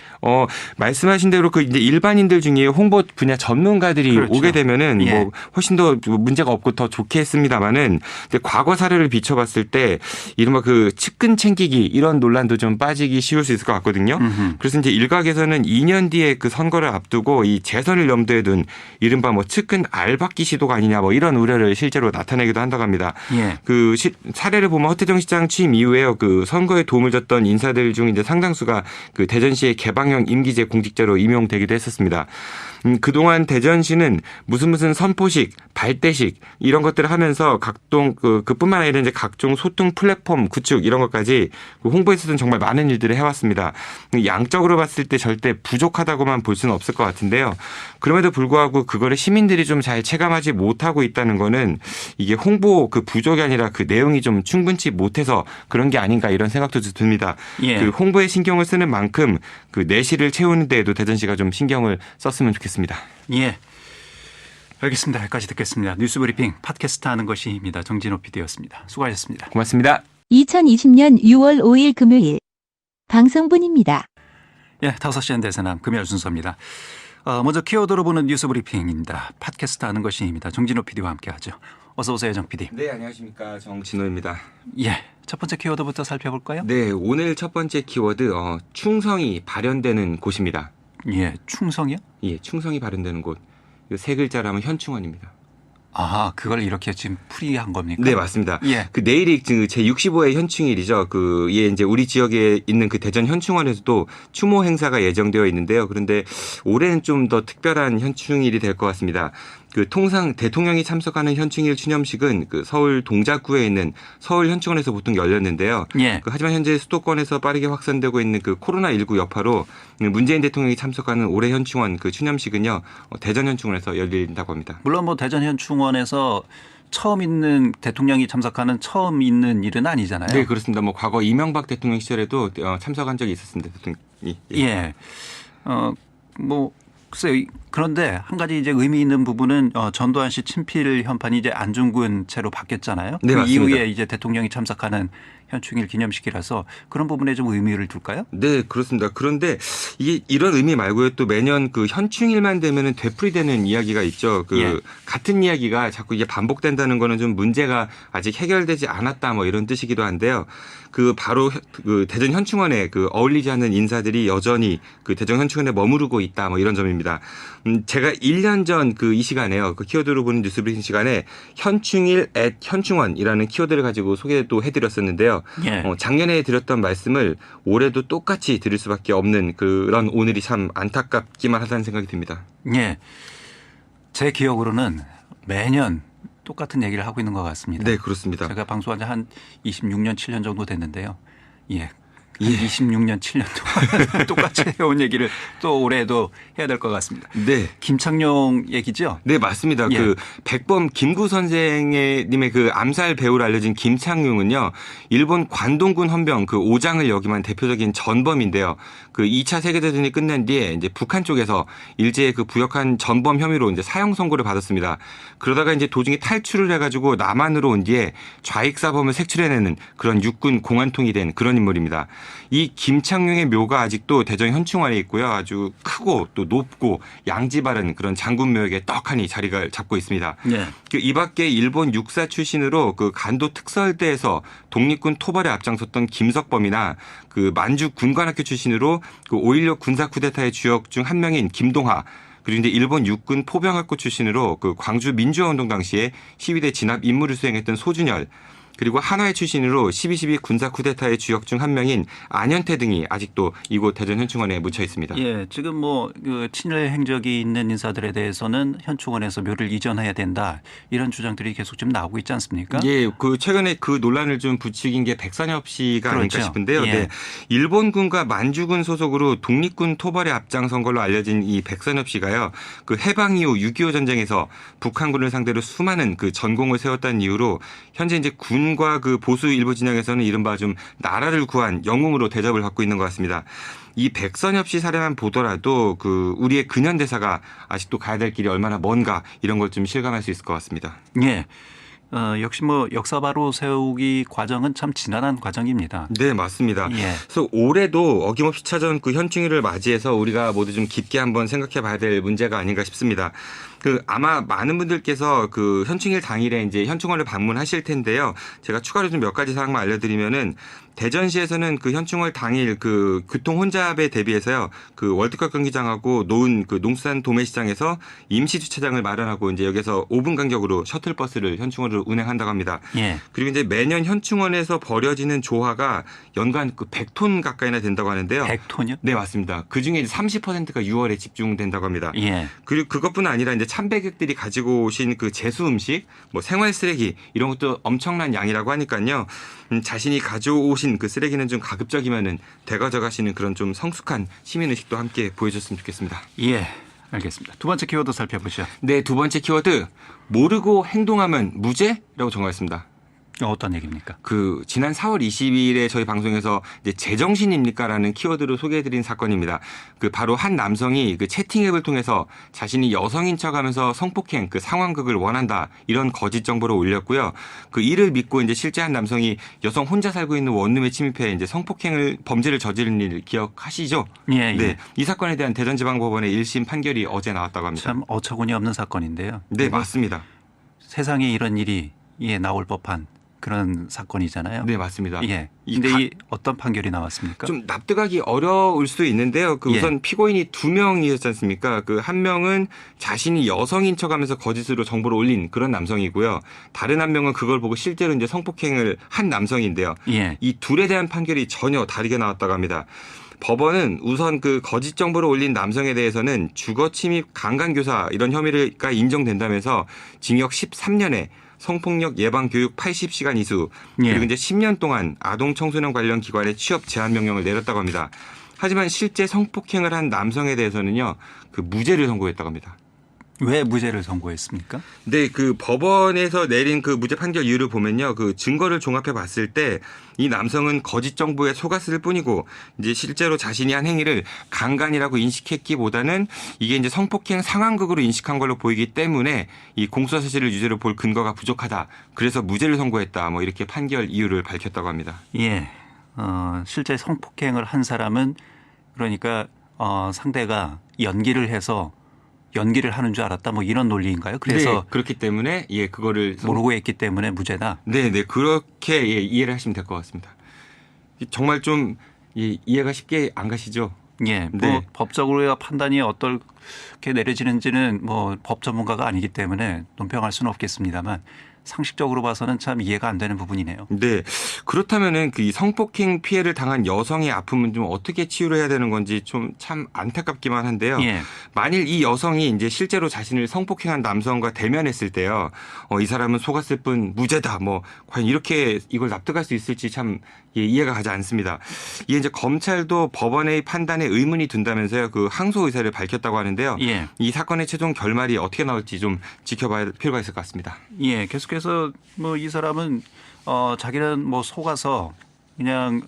말씀하신 대로 그 이제 일반인들 중에 홍보 분야 전문가들이 그렇죠. 오게 되면은 예. 뭐 훨씬 더 문제가 없고 더 좋게 했습니다만은 과거 사례를 비춰봤을 때 이른바 그 측근 챙기기 이런 논란도 좀 빠지기 쉬울 수 있을 것 같거든요. 그래서 이제 일각에서는 2년 뒤에 그 선거를 앞두고 이 재선을 염두에 둔 이른바 뭐 측근 알박기 시도가 아니냐 뭐 이런 우려를 실제로 나타내기도 한다고 합니다. 예. 그 사례를 보면 허태정 시장 취임 이후에요. 그 선거에 도움을 줬던 인사들 중 이제 상당수가 그 대전시의 개방형 임기제 공직자로 임용되기도 했었습니다. 그동안 대전시는 무슨 선포식, 발대식 이런 것들을 하면서 각종 그뿐만 아니라 이제 각종 소통 플랫폼 구축 이런 것까지 홍보에서는 정말 많은 일들을 해왔습니다. 양적으로 봤을 때 절대 부족하다고만 볼 수는 없을 것 같은데요. 그럼에도 불구하고 그거를 시민들이 좀 잘 체감하지 못하고 있다는 거는 이게 홍보 그 부족이 아니라 그 내용이 좀 충분치 못해서 그런 게 아닌가 이런 생각도 듭니다. 예. 그 홍보에 신경을 쓰는 만큼 그 내실을 채우는 데에도 대전시가 좀 신경을 썼으면 좋겠습니다. 예. 알겠습니다. 여기까지 듣겠습니다. 뉴스브리핑 팟캐스트 하는 것이 입니다. 정진호 PD였습니다. 수고하셨습니다. 고맙습니다. 2020년 6월 5일 금요일 방송분입니다. 예, 5시엔 대세남 금요일 순서입니다. 먼저 키워드로 보는 뉴스브리핑입니다. 팟캐스트 하는 것이입니다. 정진호 PD와 함께하죠. 어서 오세요, 정 PD. 네, 안녕하십니까. 정진호입니다. 예, 첫 번째 키워드부터 살펴볼까요? 네, 오늘 첫 번째 키워드 충성이 발현되는 곳입니다. 예, 충성이요? 예, 충성이 발현되는 곳. 세 글자로 하면 현충원입니다. 아, 그걸 이렇게 지금 풀이한 겁니까? 네, 맞습니다. 예. 그 내일이 제65회 현충일이죠. 이제 우리 지역에 있는 그 대전 현충원에서도 추모 행사가 예정되어 있는데요. 그런데 올해는 좀 더 특별한 현충일이 될 것 같습니다. 그 통상 대통령이 참석하는 현충일 추념식은 그 서울 동작구에 있는 서울 현충원에서 보통 열렸는데요. 예. 하지만 현재 수도권에서 빠르게 확산되고 있는 그 코로나19 여파로 문재인 대통령이 참석하는 올해 현충원 그 추념식은요 대전 현충원에서 열린다고 합니다. 물론 뭐 대전 현충원에서 처음 있는 대통령이 참석하는 처음 있는 일은 아니잖아요. 네, 그렇습니다. 뭐 과거 이명박 대통령 시절에도 참석한 적이 있었습니다. 대통령이. 예. 뭐 글쎄요. 그런데 한 가지 이제 의미 있는 부분은 전두환 씨 친필 현판이 이제 안중근 채로 바뀌었잖아요. 네, 그 맞습니다. 이후에 이제 대통령이 참석하는 현충일 기념식이라서 그런 부분에 좀 의미를 둘까요? 네, 그렇습니다. 그런데 이게 이런 의미 말고요. 또 매년 그 현충일만 되면은 되풀이되는 이야기가 있죠. 예. 같은 이야기가 자꾸 이게 반복된다는 거는 좀 문제가 아직 해결되지 않았다 뭐 이런 뜻이기도 한데요. 바로 그 대전 현충원에 어울리지 않는 인사들이 여전히 그 대전 현충원에 머무르고 있다 뭐 이런 점입니다. 제가 1년 전 이 시간에요. 그 키워드로 보는 뉴스브리핑 시간에 현충일 현충원이라는 키워드를 가지고 소개도 해드렸었는데요. 예. 작년에 드렸던 말씀을 올해도 똑같이 드릴 수밖에 없는 그런 오늘이 참 안타깝기만 하다는 생각이 듭니다. 예. 제 기억으로는 매년 똑같은 얘기를 하고 있는 것 같습니다. 네, 그렇습니다. 제가 방송한 지 한 26년, 7년 정도 됐는데요. 예. 26년, 7년 동안 똑같이 해온 얘기를 또 올해도 해야 될 것 같습니다. 네. 김창룡 얘기죠? 네, 맞습니다. 예. 백범 김구 선생님의 암살 배우로 알려진 김창룡은요, 일본 관동군 헌병 오장을 역임한 대표적인 전범인데요. 2차 세계대전이 끝난 뒤에 이제 북한 쪽에서 일제에 부역한 전범 혐의로 이제 사형 선고를 받았습니다. 그러다가 이제 도중에 탈출을 해가지고 남한으로 온 뒤에 좌익사범을 색출해내는 그런 육군 공안통이 된 그런 인물입니다. 이 김창룡의 묘가 아직도 대전 현충원에 있고요. 아주 크고 또 높고 양지 바른 그런 장군묘역에 떡하니 자리가 잡고 있습니다. 예. 이 밖에 일본 육사 출신으로 그 간도 특설대에서 독립군 토벌에 앞장섰던 김석범이나 그 만주 군관학교 출신으로 그 5.16 군사 쿠데타의 주역 중 한 명인 김동하, 그리고 이제 일본 육군 포병학교 출신으로 그 광주 민주화운동 당시에 시위대 진압 임무를 수행했던 소준열, 그리고 한화의 출신으로 12.12 군사 쿠데타의 주역 중 한 명인 안현태 등이 아직도 이곳 대전 현충원에 묻혀 있습니다. 예, 지금 그 친일 행적이 있는 인사들에 대해서는 현충원에서 묘를 이전해야 된다 이런 주장들이 계속 좀 나오고 있지 않습니까? 예, 그 최근에 그 논란을 좀 부추긴 게 백선엽 씨가 그렇죠. 아닐까 싶은데요. 예. 네, 일본군과 만주군 소속으로 독립군 토벌에 앞장선 걸로 알려진 이 백선엽 씨가요. 그 해방 이후 6.25 전쟁에서 북한군을 상대로 수많은 그 전공을 세웠다는 이유로 현재 이제 군과 그 보수 일부 진영에서는 이른바 좀 나라를 구한 영웅으로 대접을 받고 있는 것 같습니다. 이 백선엽 씨 사례만 보더라도 그 우리의 근현대사가 아직도 가야 될 길이 얼마나 먼가 이런 걸 좀 실감할 수 있을 것 같습니다. 예. 역시 역사 바로 세우기 과정은 참 지난한 과정입니다. 네, 맞습니다. 예. 그래서 올해도 어김없이 찾아온 그 현충일을 맞이해서 우리가 모두 좀 깊게 한번 생각해 봐야 될 문제가 아닌가 싶습니다. 그 아마 많은 분들께서 그 현충일 당일에 이제 현충원을 방문하실 텐데요. 제가 추가로 좀 몇 가지 사항만 알려드리면은 대전시에서는 그 현충월 당일 그 교통 혼잡에 대비해서요. 그 월드컵 경기장하고 놓은 그 농수산 도매시장에서 임시 주차장을 마련하고 이제 여기서 5분 간격으로 셔틀버스를 현충원으로 운행한다고 합니다. 예. 그리고 이제 매년 현충원에서 버려지는 조화가 연간 그 100톤 가까이나 된다고 하는데요. 100톤이요? 네, 맞습니다. 그 중에 30%가 6월에 집중된다고 합니다. 예. 그리고 그것뿐 아니라 이제 참배객들이 가지고 오신 그 제수 음식, 뭐 생활 쓰레기 이런 것도 엄청난 양이라고 하니까요. 자신이 가져오신 그 쓰레기는 좀 가급적이면은 되가져가시는 그런 좀 성숙한 시민 의식도 함께 보여줬으면 좋겠습니다. 예. 알겠습니다. 두 번째 키워드 살펴보죠. 네, 두 번째 키워드 모르고 행동하면 무죄라고 정하였습니다. 어떤 얘기입니까? 그 지난 4월 20일에 저희 방송에서 이제 제정신입니까라는 키워드로 소개해드린 사건입니다. 그 바로 한 남성이 그 채팅 앱을 통해서 자신이 여성인 척하면서 성폭행 그 상황극을 원한다 이런 거짓 정보를 올렸고요. 그 이를 믿고 이제 실제 한 남성이 여성 혼자 살고 있는 원룸에 침입해 이제 범죄를 저지른 일 기억하시죠? 예, 예. 네, 이 사건에 대한 대전지방법원의 1심 판결이 어제 나왔다고 합니다. 참 어처구니 없는 사건인데요. 네, 맞습니다. 세상에 이런 일이 나올 법한 그런 사건이잖아요. 네, 맞습니다. 예. 근데 이 어떤 판결이 나왔습니까? 좀 납득하기 어려울 수도 있는데요. 그 우선 피고인이 2명이었지 않습니까? 그 한 명은 자신이 여성인 척하면서 거짓으로 정보를 올린 그런 남성이고요. 다른 한 명은 그걸 보고 실제로 이제 성폭행을 한 남성인데요. 예. 이 둘에 대한 판결이 전혀 다르게 나왔다고 합니다. 법원은 우선 그 거짓 정보를 올린 남성에 대해서는 주거 침입 강간교사 이런 혐의가 인정된다면서 징역 13년에 성폭력 예방 교육 80시간 이수 그리고 이제 10년 동안 아동 청소년 관련 기관에 취업 제한 명령을 내렸다고 합니다. 하지만 실제 성폭행을 한 남성에 대해서는요. 그 무죄를 선고했다고 합니다. 왜 무죄를 선고했습니까? 네, 그 법원에서 내린 그 무죄 판결 이유를 보면요. 그 증거를 종합해 봤을 때 이 남성은 거짓 정보에 속았을 뿐이고 이제 실제로 자신이 한 행위를 강간이라고 인식했기보다는 이게 이제 성폭행 상황극으로 인식한 걸로 보이기 때문에 이 공소 사실을 유죄로 볼 근거가 부족하다. 그래서 무죄를 선고했다. 뭐 이렇게 판결 이유를 밝혔다고 합니다. 예. 실제 성폭행을 한 사람은 그러니까 상대가 연기를 하는 줄 알았다. 뭐 이런 논리인가요? 그래서 네, 그렇기 때문에 예, 그거를 모르고 했기 때문에 무죄다. 네, 그렇게 예, 이해를 하시면 될 것 같습니다. 정말 좀 이해가 쉽게 안 가시죠? 예, 네. 법적으로야 판단이 어떻게 내려지는지는 법 전문가가 아니기 때문에 논평할 수는 없겠습니다만 상식적으로 봐서는 참 이해가 안 되는 부분이네요. 네. 그렇다면은 그 성폭행 피해를 당한 여성의 아픔은 좀 어떻게 치유를 해야 되는 건지 좀 참 안타깝기만 한데요. 예. 만일 이 여성이 이제 실제로 자신을 성폭행한 남성과 대면했을 때요. 이 사람은 속았을 뿐 무죄다. 뭐 과연 이렇게 이걸 납득할 수 있을지 참 이해가 가지 않습니다. 이게 이제 검찰도 법원의 판단에 의문이 든다면서요. 그 항소 의사를 밝혔다고 하는데요. 예. 이 사건의 최종 결말이 어떻게 나올지 좀 지켜봐야 할 필요가 있을 것 같습니다. 예, 계속해서 이 사람은 자기는 속아서 그냥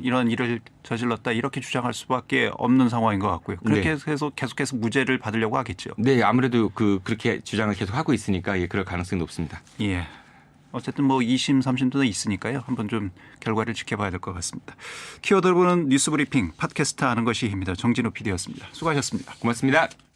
이런 일을 저질렀다 이렇게 주장할 수밖에 없는 상황인 것 같고요. 그렇게 해서 계속해서 무죄를 받으려고 하겠죠. 네, 아무래도 그렇게 주장을 계속 하고 있으니까 그럴 가능성이 높습니다. 예. 어쨌든 뭐 2심, 3심도 있으니까요. 한번 좀 결과를 지켜봐야 될 것 같습니다. 키워드를 보는 뉴스브리핑 팟캐스트 아는 것이 힘이다. 정진우 PD였습니다. 수고하셨습니다. 고맙습니다.